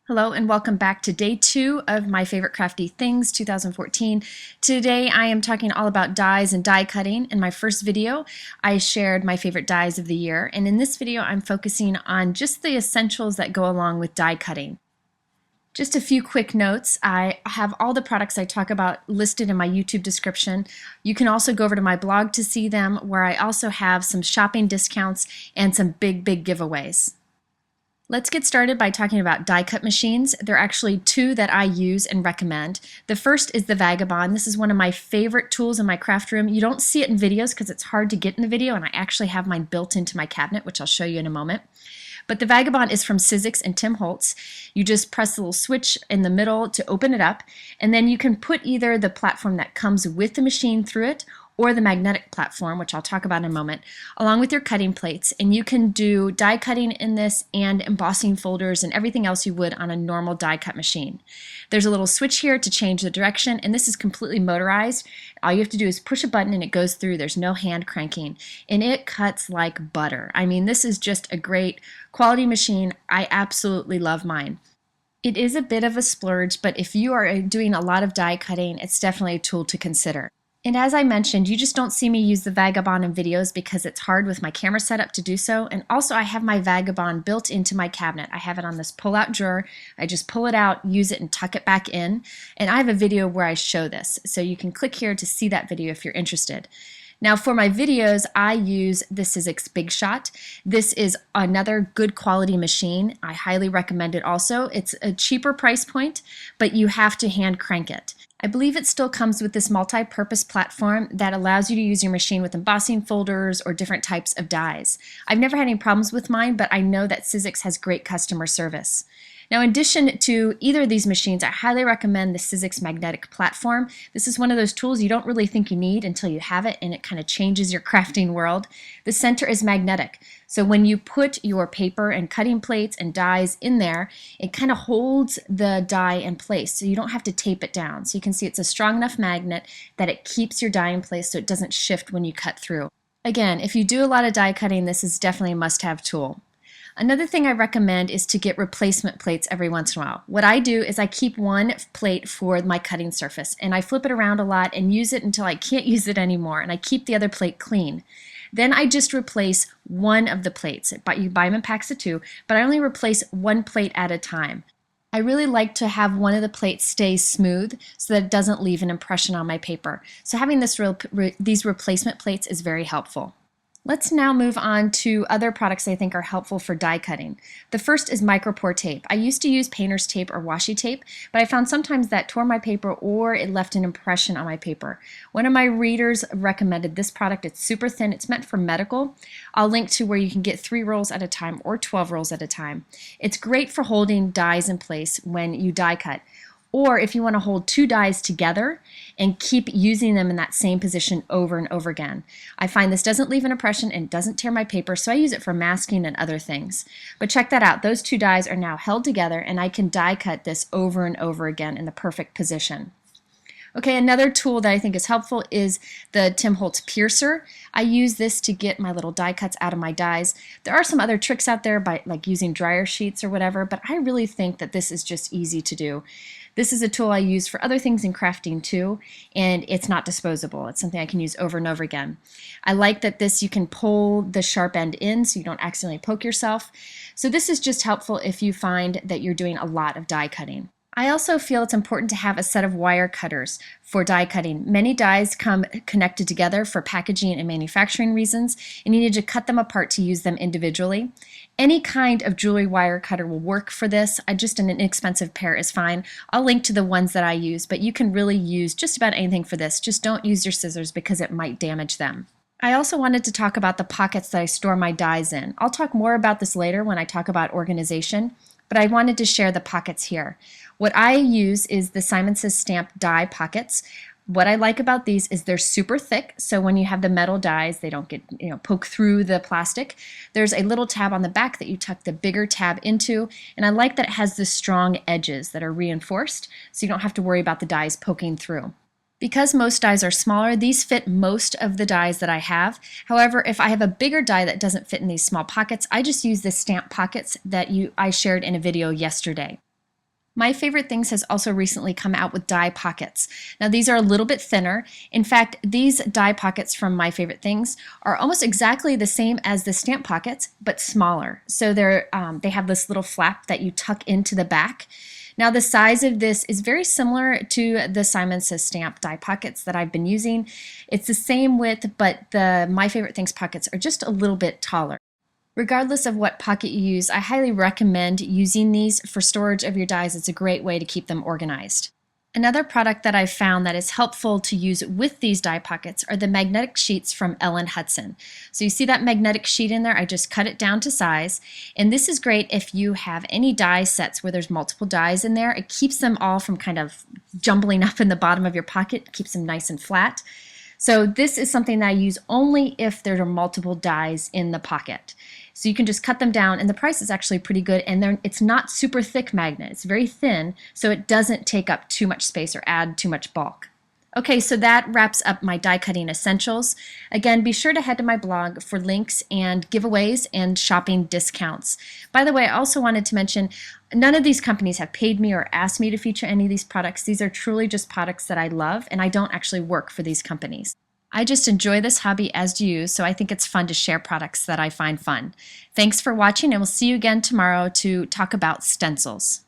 Hello and welcome back to day 2 of my favorite crafty things 2014. Today I am talking all about dies and die cutting. In my first video I shared my favorite dies of the year, and in this video I'm focusing on just the essentials that go along with die cutting. Just a few quick notes. I have all the products I talk about listed in my YouTube description. You can also go over to my blog to see them, where I also have some shopping discounts and some big giveaways. Let's get started by talking about die cut machines. There are actually two that I use and recommend. The first is the Vagabond. This is one of my favorite tools in my craft room. You don't see it in videos because it's hard to get in the video, and I actually have mine built into my cabinet, which I'll show you in a moment. But the Vagabond is from Sizzix and Tim Holtz. You just press the little switch in the middle to open it up, and then you can put either the platform that comes with the machine through it or the magnetic platform, which I'll talk about in a moment, along with your cutting plates. And you can do die cutting in this and embossing folders and everything else you would on a normal die cut machine. There's a little switch here to change the direction, and this is completely motorized. All you have to do is push a button and it goes through. There's no hand cranking, and it cuts like butter. I mean, this is just a great quality machine. I absolutely love mine. It is a bit of a splurge, but if you are doing a lot of die cutting, it's definitely a tool to consider. And as I mentioned, you just don't see me use the Vagabond in videos because it's hard with my camera setup to do so. And also I have my Vagabond built into my cabinet. I have it on this pull-out drawer. I just pull it out, use it, and tuck it back in. And I have a video where I show this, so you can click here to see that video if you're interested. Now for my videos, I use the Sizzix Big Shot. This is another good quality machine. I highly recommend it also. It's a cheaper price point, but you have to hand crank it. I believe it still comes with this multi-purpose platform that allows you to use your machine with embossing folders or different types of dies. I've never had any problems with mine, but I know that Sizzix has great customer service. Now, in addition to either of these machines, I highly recommend the Sizzix magnetic platform. This is one of those tools you don't really think you need until you have it, and it kind of changes your crafting world. The center is magnetic, so when you put your paper and cutting plates and dies in there, it kind of holds the die in place, so you don't have to tape it down. So you can see it's a strong enough magnet that it keeps your die in place so it doesn't shift when you cut through. Again, if you do a lot of die cutting, this is definitely a must-have tool. Another thing I recommend is to get replacement plates every once in a while. What I do is I keep one plate for my cutting surface, and I flip it around a lot and use it until I can't use it anymore, and I keep the other plate clean. Then I just replace one of the plates. You buy them in packs of 2, but I only replace one plate at a time. I really like to have one of the plates stay smooth so that it doesn't leave an impression on my paper. So having these replacement plates is very helpful. Let's now move on to other products I think are helpful for die cutting. The first is micropore tape. I used to use painter's tape or washi tape, but I found sometimes that tore my paper or it left an impression on my paper. One of my readers recommended this product. It's super thin. It's meant for medical. I'll link to where you can get 3 rolls at a time or 12 rolls at a time. It's great for holding dies in place when you die cut, or if you want to hold 2 dies together and keep using them in that same position over and over again. I find this doesn't leave an impression and doesn't tear my paper, so I use it for masking and other things. But check that out. Those 2 dies are now held together, and I can die cut this over and over again in the perfect position. Okay, another tool that I think is helpful is the Tim Holtz piercer. I use this to get my little die cuts out of my dies. There are some other tricks out there, by like using dryer sheets or whatever, but I really think that this is just easy to do. This is a tool I use for other things in crafting too, and it's not disposable. It's something I can use over and over again. I like that you can pull the sharp end in so you don't accidentally poke yourself. So this is just helpful if you find that you're doing a lot of die cutting. I also feel it's important to have a set of wire cutters for die cutting. Many dies come connected together for packaging and manufacturing reasons, and you need to cut them apart to use them individually. Any kind of jewelry wire cutter will work for this. Just an inexpensive pair is fine. I'll link to the ones that I use, but you can really use just about anything for this. Just don't use your scissors because it might damage them. I also wanted to talk about the pockets that I store my dies in. I'll talk more about this later when I talk about organization, but I wanted to share the pockets here. What I use is the Simon Says Stamp die pockets. What I like about these is they're super thick, so when you have the metal dies, they don't get poke through the plastic. There's a little tab on the back that you tuck the bigger tab into, and I like that it has the strong edges that are reinforced, so you don't have to worry about the dies poking through. Because most dies are smaller, these fit most of the dies that I have. However, if I have a bigger die that doesn't fit in these small pockets, I just use the stamp pockets that I shared in a video yesterday. My Favorite Things has also recently come out with die pockets. Now these are a little bit thinner. In fact, these die pockets from My Favorite Things are almost exactly the same as the stamp pockets, but smaller. So they have this little flap that you tuck into the back. Now the size of this is very similar to the Simon Says Stamp die pockets that I've been using. It's the same width, but the My Favorite Things pockets are just a little bit taller. Regardless of what pocket you use, I highly recommend using these for storage of your dies. It's a great way to keep them organized. Another product that I've found that is helpful to use with these die pockets are the magnetic sheets from Ellen Hudson. So you see that magnetic sheet in there? I just cut it down to size. And this is great if you have any die sets where there's multiple dies in there. It keeps them all from kind of jumbling up in the bottom of your pocket, keeps them nice and flat. So this is something that I use only if there are multiple dies in the pocket. So you can just cut them down, and the price is actually pretty good, and it's not super thick magnet. It's very thin, so it doesn't take up too much space or add too much bulk. Okay, so that wraps up my die cutting essentials. Again, be sure to head to my blog for links and giveaways and shopping discounts. By the way, I also wanted to mention none of these companies have paid me or asked me to feature any of these products. These are truly just products that I love, and I don't actually work for these companies. I just enjoy this hobby, as do you, so I think it's fun to share products that I find fun. Thanks for watching, and we'll see you again tomorrow to talk about stencils.